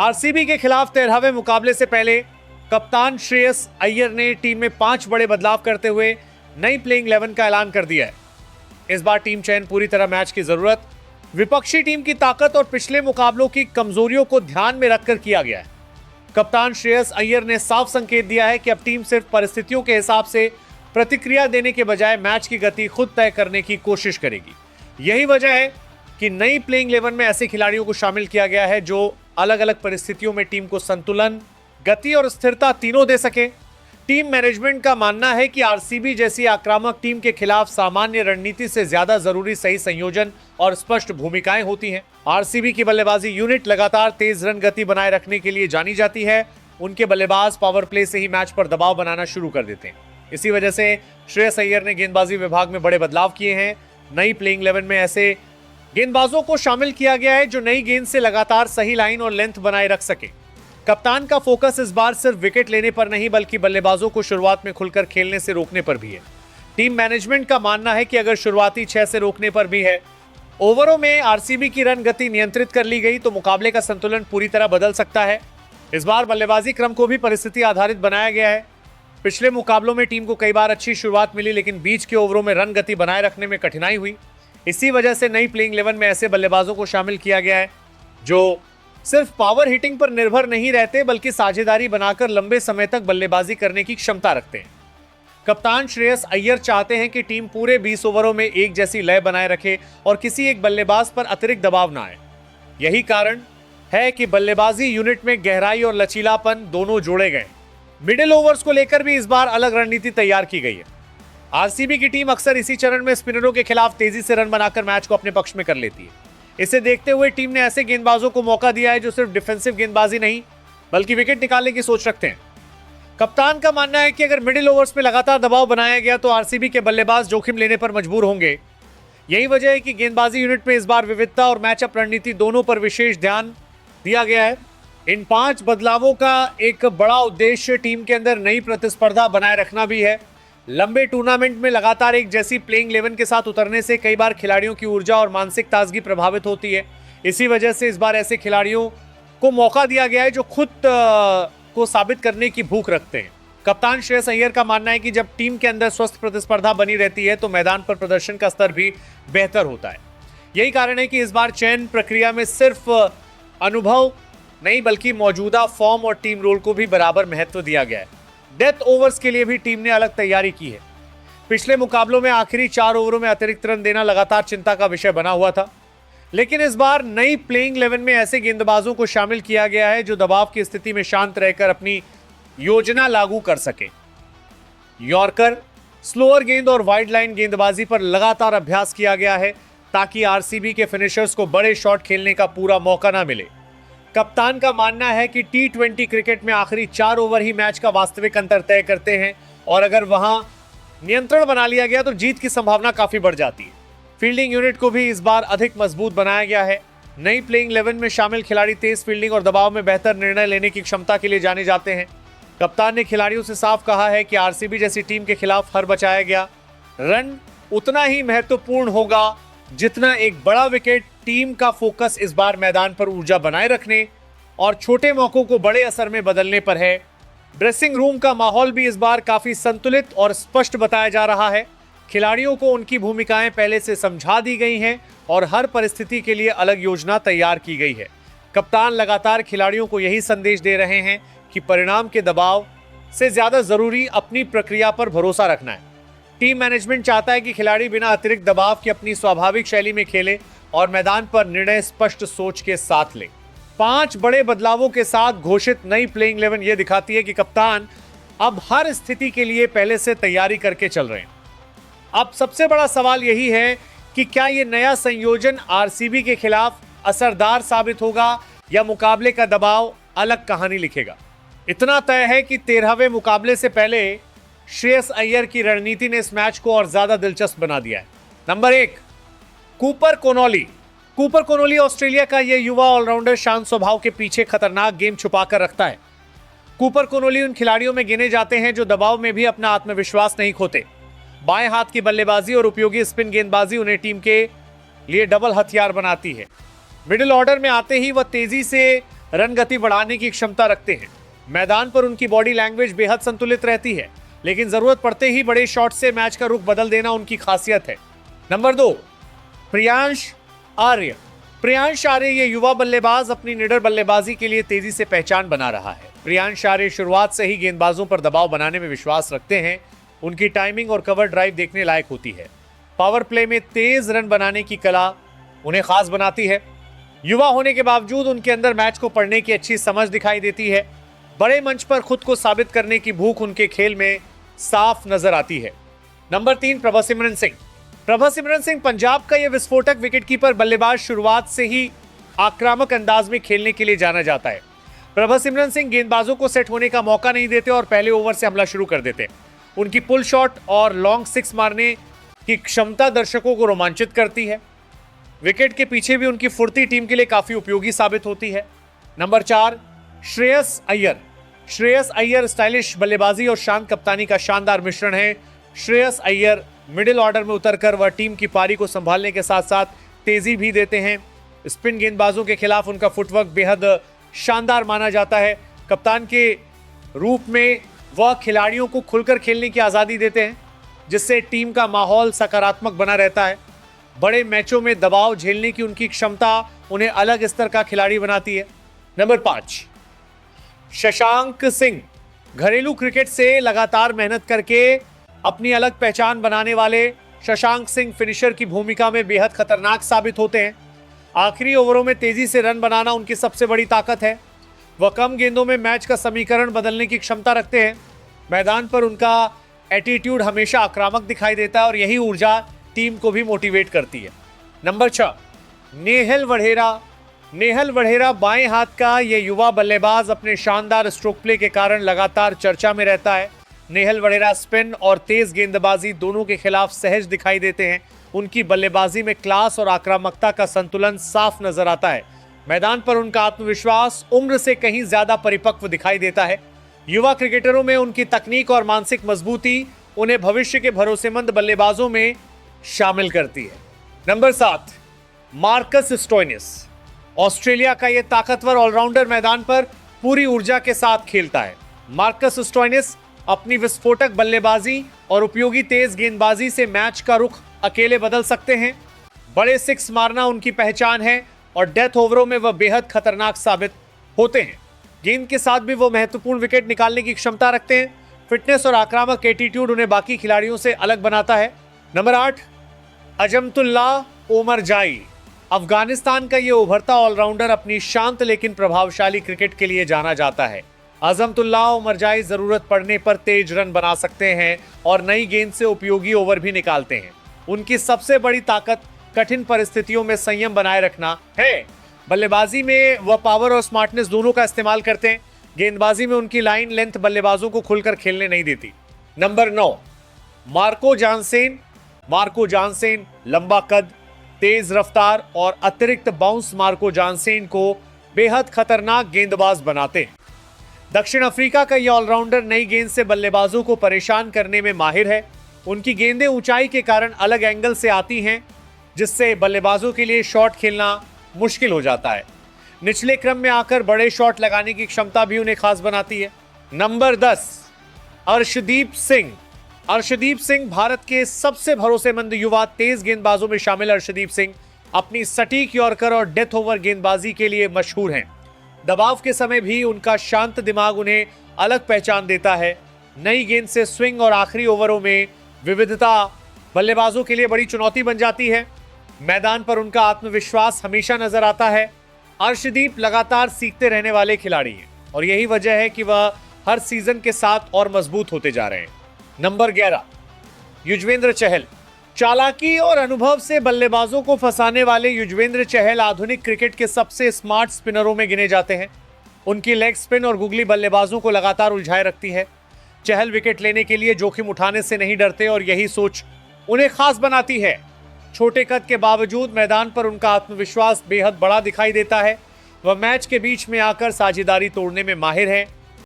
RCB के खिलाफ 13वें मुकाबले से पहले कप्तान श्रेयस अय्यर ने टीम में 5 बड़े बदलाव करते हुए नई प्लेइंग 11 का ऐलान कर दिया है। इस बार टीम चयन पूरी तरह मैच की जरूरत, विपक्षी टीम की ताकत और पिछले मुकाबलों की कमजोरियों को ध्यान में रखकर किया गया है। कप्तान श्रेयस अय्यर ने साफ संकेत दिया है कि अब टीम सिर्फ परिस्थितियों के हिसाब से प्रतिक्रिया देने के बजाय मैच की गति खुद तय करने की कोशिश करेगी। यही वजह है कि नई प्लेइंग 11 में ऐसे खिलाड़ियों को शामिल किया गया है जो अलग अलग परिस्थितियों में टीम को संतुलन, गति और स्थिरता तीनों दे सके। टीम मैनेजमेंट का मानना है कि आरसीबी जैसी आक्रामक टीम के खिलाफ सामान्य रणनीति से ज्यादा जरूरी सही संयोजन और स्पष्ट भूमिकाएं होती हैं। आरसीबी की बल्लेबाजी यूनिट लगातार तेज रन गति बनाए रखने के लिए जानी जाती है। उनके बल्लेबाज पावर प्ले से ही मैच पर दबाव बनाना शुरू कर देते हैं। इसी वजह से श्रेयस अय्यर ने गेंदबाजी विभाग में बड़े बदलाव किए हैं। नई प्लेइंग 11 में ऐसे गेंदबाजों को शामिल किया गया है जो नई गेंद से लगातार सही लाइन और लेंथ बनाए रख सके। कप्तान का फोकस इस बार सिर्फ विकेट लेने पर नहीं बल्कि बल्लेबाजों को शुरुआत में खुलकर खेलने से रोकने पर भी है। टीम मैनेजमेंट का मानना है कि अगर शुरुआती 6 से रोकने पर भी है, ओवरों में आरसीबी की रन गति नियंत्रित कर ली गई तो मुकाबले का संतुलन पूरी तरह बदल सकता है। इस बार बल्लेबाजी क्रम को भी परिस्थिति आधारित बनाया गया है। पिछले मुकाबलों में टीम को कई बार अच्छी शुरुआत मिली लेकिन बीच के ओवरों में रन गति बनाए रखने में कठिनाई हुई। इसी वजह से नई प्लेइंग 11 में ऐसे बल्लेबाजों को शामिल किया गया है जो सिर्फ पावर हिटिंग पर निर्भर नहीं रहते बल्कि साझेदारी बनाकर लंबे समय तक बल्लेबाजी करने की क्षमता रखते हैं। कप्तान श्रेयस अय्यर चाहते हैं कि टीम पूरे 20 ओवरों में एक जैसी लय बनाए रखे और किसी एक बल्लेबाज पर अतिरिक्त दबाव ना आए। यही कारण है कि बल्लेबाजी यूनिट में गहराई और लचीलापन दोनों जोड़े गए। मिडिल ओवर्स को लेकर भी इस बार अलग रणनीति तैयार की गई है। आरसीबी की टीम अक्सर इसी चरण में स्पिनरों के खिलाफ तेजी से रन बनाकर मैच को अपने पक्ष में कर लेती है। इसे देखते हुए टीम ने ऐसे गेंदबाजों को मौका दिया है जो सिर्फ डिफेंसिव गेंदबाजी नहीं बल्कि विकेट निकालने की सोच रखते हैं। कप्तान का मानना है कि अगर मिडिल ओवर्स में लगातार दबाव बनाया गया तो आरसीबी के बल्लेबाज जोखिम लेने पर मजबूर होंगे। यही वजह है कि गेंदबाजी यूनिट में इस बार विविधता और मैचअप रणनीति दोनों पर विशेष ध्यान दिया गया है। इन 5 बदलावों का एक बड़ा उद्देश्य टीम के अंदर नई प्रतिस्पर्धा बनाए रखना भी है। लंबे टूर्नामेंट में लगातार एक जैसी प्लेइंग 11 के साथ उतरने से कई बार खिलाड़ियों की ऊर्जा और मानसिक ताजगी प्रभावित होती है। इसी वजह से इस बार ऐसे खिलाड़ियों को मौका दिया गया है जो खुद को साबित करने की भूख रखते हैं। कप्तान श्रेयस अय्यर का मानना है कि जब टीम के अंदर स्वस्थ प्रतिस्पर्धा बनी रहती है तो मैदान पर प्रदर्शन का स्तर भी बेहतर होता है। यही कारण है कि इस बार चयन प्रक्रिया में सिर्फ अनुभव नहीं बल्कि मौजूदा फॉर्म और टीम रोल को भी बराबर महत्व दिया गया है। डेथ ओवर्स के लिए भी टीम ने अलग तैयारी की है। पिछले मुकाबलों में आखिरी 4 ओवरों में अतिरिक्त रन देना लगातार चिंता का विषय बना हुआ था, लेकिन इस बार नई प्लेइंग 11 में ऐसे गेंदबाजों को शामिल किया गया है जो दबाव की स्थिति में शांत रहकर अपनी योजना लागू कर सके। यॉर्कर, स्लोअर गेंद और वाइड लाइन गेंदबाजी पर लगातार अभ्यास किया गया है ताकि आरसीबी के फिनिशर्स को बड़े शॉट खेलने का पूरा मौका ना मिले। कप्तान का मानना है कि टी20 क्रिकेट में आखिरी 4 ओवर ही मैच का वास्तविक अंतर तय करते हैं और अगर वहां नियंत्रण बना लिया गया तो जीत की संभावना काफी बढ़ जाती है। फील्डिंग यूनिट को भी इस बार अधिक मजबूत बनाया गया है। नई प्लेइंग 11 में शामिल खिलाड़ी तेज फील्डिंग और दबाव में बेहतर निर्णय लेने की क्षमता के लिए जाने जाते हैं। कप्तान ने खिलाड़ियों से साफ कहा है कि आरसीबी जैसी टीम के खिलाफ हर बचाया गया रन उतना ही महत्वपूर्ण होगा जितना एक बड़ा विकेट। टीम का फोकस इस बार मैदान पर ऊर्जा बनाए रखने और छोटे मौकों को बड़े असर में बदलने पर है। ड्रेसिंग रूम का माहौल भी इस बार काफी संतुलित और स्पष्ट बताया जा रहा है। खिलाड़ियों को उनकी भूमिकाएं पहले से समझा दी गई हैं और हर परिस्थिति के लिए अलग योजना तैयार की गई है। कप्तान लगातार खिलाड़ियों को यही संदेश दे रहे हैं कि परिणाम के दबाव से ज्यादा जरूरी अपनी प्रक्रिया पर भरोसा रखना है। टीम मैनेजमेंट चाहता है कि खिलाड़ी बिना अतिरिक्त दबाव की अपनी स्वाभाविक शैली में खेले और मैदान पर निर्णय स्पष्ट सोच के साथ ले। 5 बड़े बदलावों के साथ घोषित नई प्लेइंग 11 यह दिखाती है कि कप्तान अब हर स्थिति के लिए पहले से तैयारी करके चल रहे हैं। अब सबसे बड़ा सवाल यही है कि क्या यह नया संयोजन आरसीबी के खिलाफ असरदार साबित होगा या मुकाबले का दबाव अलग कहानी लिखेगा। इतना तय है कि 13वें मुकाबले से पहले श्रेयस अय्यर की रणनीति ने इस मैच को और ज्यादा दिलचस्प बना दिया है। नंबर 1, कूपर कोनोली ऑस्ट्रेलिया का यह युवा ऑलराउंडर शांत स्वभाव के पीछे खतरनाक गेम छुपा कर रखता है। कूपर कोनोली उन खिलाड़ियों में गिने जाते हैं जो दबाव में भी अपना आत्मविश्वास नहीं खोते। बाएं हाथ की बल्लेबाजी और उपयोगी स्पिन गेंदबाजी उन्हें टीम के लिए डबल हथियार बनाती है। मिडिल ऑर्डर में आते ही वह तेजी से रन गति बढ़ाने की क्षमता रखते हैं। मैदान पर उनकी बॉडी लैंग्वेज बेहद संतुलित रहती है, लेकिन जरूरत पड़ते ही बड़े शॉट से मैच का रुख बदल देना उनकी खासियत है। नंबर 2, प्रियांश आर्य। प्रियांश आर्य ये युवा बल्लेबाज अपनी निडर बल्लेबाजी के लिए तेजी से पहचान बना रहा है। प्रियांश आर्य शुरुआत से ही गेंदबाजों पर दबाव बनाने में विश्वास रखते हैं। उनकी टाइमिंग और कवर ड्राइव देखने लायक होती है। पावर प्ले में तेज रन बनाने की कला उन्हें खास बनाती है। युवा होने के बावजूद उनके अंदर मैच को पढ़ने की अच्छी समझ दिखाई देती है। बड़े मंच पर खुद को साबित करने की भूख उनके खेल में साफ नजर आती है। नंबर 3, प्रभसिमरन सिंह। प्रभसिमरन सिंह पंजाब का यह विस्फोटक विकेटकीपर बल्लेबाज शुरुआत से ही आक्रामक अंदाज में खेलने के लिए जाना जाता है। प्रभसिमरन सिंह गेंदबाजों को सेट होने का मौका नहीं देते और पहले ओवर से हमला शुरू कर देते। उनकी पुल शॉट और लॉन्ग सिक्स मारने की क्षमता दर्शकों को रोमांचित करती है। विकेट के पीछे भी उनकी फुर्ती टीम के लिए काफी उपयोगी साबित होती है। नंबर 4, श्रेयस अय्यर। श्रेयस अय्यर स्टाइलिश बल्लेबाजी और शांत कप्तानी का शानदार मिश्रण है। श्रेयस अय्यर मिडिल ऑर्डर में उतरकर वह टीम की पारी को संभालने के साथ साथ तेजी भी देते हैं। स्पिन गेंदबाजों के खिलाफ उनका फुटवर्क बेहद शानदार माना जाता है। कप्तान के रूप में वह खिलाड़ियों को खुलकर खेलने की आज़ादी देते हैं, जिससे टीम का माहौल सकारात्मक बना रहता है। बड़े मैचों में दबाव झेलने की उनकी क्षमता उन्हें अलग स्तर का खिलाड़ी बनाती है। नंबर 5, शशांक सिंह। घरेलू क्रिकेट से लगातार मेहनत करके अपनी अलग पहचान बनाने वाले शशांक सिंह फिनिशर की भूमिका में बेहद खतरनाक साबित होते हैं। आखिरी ओवरों में तेजी से रन बनाना उनकी सबसे बड़ी ताकत है। वह कम गेंदों में मैच का समीकरण बदलने की क्षमता रखते हैं। मैदान पर उनका एटीट्यूड हमेशा आक्रामक दिखाई देता है और यही ऊर्जा टीम को भी मोटिवेट करती है। नंबर 6, नेहल वढेरा। नेहल वढेरा बाएं हाथ का ये युवा बल्लेबाज अपने शानदार स्ट्रोक प्ले के कारण लगातार चर्चा में रहता है। नेहल वढेरा स्पिन और तेज गेंदबाजी दोनों के खिलाफ सहज दिखाई देते हैं। उनकी बल्लेबाजी में क्लास और आक्रामकता का संतुलन साफ नजर आता है। मैदान पर उनका आत्मविश्वास उम्र से कहीं ज्यादा परिपक्व दिखाई देता है। युवा क्रिकेटरों में उनकी तकनीक और मानसिक मजबूती उन्हें भविष्य के भरोसेमंद बल्लेबाजों में शामिल करती है। Number 7, Marcus Stoinis. ऑस्ट्रेलिया का यह ताकतवर ऑलराउंडर मैदान पर पूरी ऊर्जा के साथ खेलता है। मार्कस स्टोइनिस अपनी विस्फोटक बल्लेबाजी और उपयोगी तेज गेंदबाजी से मैच का रुख अकेले बदल सकते हैं। बड़े सिक्स मारना उनकी पहचान है और डेथ ओवरों में वह बेहद खतरनाक साबित होते हैं। गेंद के साथ भी वो महत्वपूर्ण विकेट निकालने की क्षमता रखते हैं। फिटनेस और आक्रामक एटीट्यूड उन्हें बाकी खिलाड़ियों से अलग बनाता है। Number 8, Azmatullah Omarzai. अफगानिस्तान का ये उभरता ऑलराउंडर अपनी शांत लेकिन प्रभावशाली क्रिकेट के लिए जाना जाता है। अजमतुल्लाह ओमरजाई जरूरत पड़ने पर तेज रन बना सकते हैं और नई गेंद से उपयोगी ओवर भी निकालते हैं। उनकी सबसे बड़ी ताकत कठिन परिस्थितियों में संयम बनाए रखना है। बल्लेबाजी में वह पावर और स्मार्टनेस दोनों का इस्तेमाल करते हैं। गेंदबाजी में उनकी लाइन लेंथ बल्लेबाजों को खुलकर खेलने नहीं देती। Number 9, Marco Jansen. Marco Jansen लंबा कद, तेज रफ्तार और अतिरिक्त बाउंस मार्को जानसेन को बेहद खतरनाक गेंदबाज बनाते हैं। दक्षिण अफ्रीका का यह ऑलराउंडर नई गेंद से बल्लेबाजों को परेशान करने में माहिर है। उनकी गेंदें ऊंचाई के कारण अलग एंगल से आती हैं, जिससे बल्लेबाजों के लिए शॉट खेलना मुश्किल हो जाता है। निचले क्रम में आकर बड़े शॉट लगाने की क्षमता भी उन्हें खास बनाती है। नंबर 10, अर्शदीप सिंह। अर्शदीप सिंह भारत के सबसे भरोसेमंद युवा तेज गेंदबाजों में शामिल। अर्शदीप सिंह अपनी सटीक यॉर्कर और डेथ ओवर गेंदबाजी के लिए मशहूर हैं। दबाव के समय भी उनका शांत दिमाग उन्हें अलग पहचान देता है। नई गेंद से स्विंग और आखिरी ओवरों में विविधता बल्लेबाजों के लिए बड़ी चुनौती बन जाती है। मैदान पर उनका आत्मविश्वास हमेशा नजर आता है। अर्शदीप लगातार सीखते रहने वाले खिलाड़ी हैं और यही वजह है कि वह हर सीजन के साथ और मजबूत होते जा रहे हैं। नंबर 11, युजवेंद्र चहल। चालाकी और अनुभव से बल्लेबाजों को फंसाने वाले युजवेंद्र चहल आधुनिक क्रिकेट के सबसे स्मार्ट स्पिनरों में गिने जाते हैं। उनकी लेग स्पिन और गुगली बल्लेबाजों को लगातार उलझाए रखती है। चहल विकेट लेने के लिए जोखिम उठाने से नहीं डरते और यही सोच उन्हें खास बनाती है। छोटे कद के बावजूद मैदान पर उनका आत्मविश्वास बेहद बड़ा दिखाई देता है। वह मैच के बीच में आकर साझेदारी तोड़ने में माहिर है।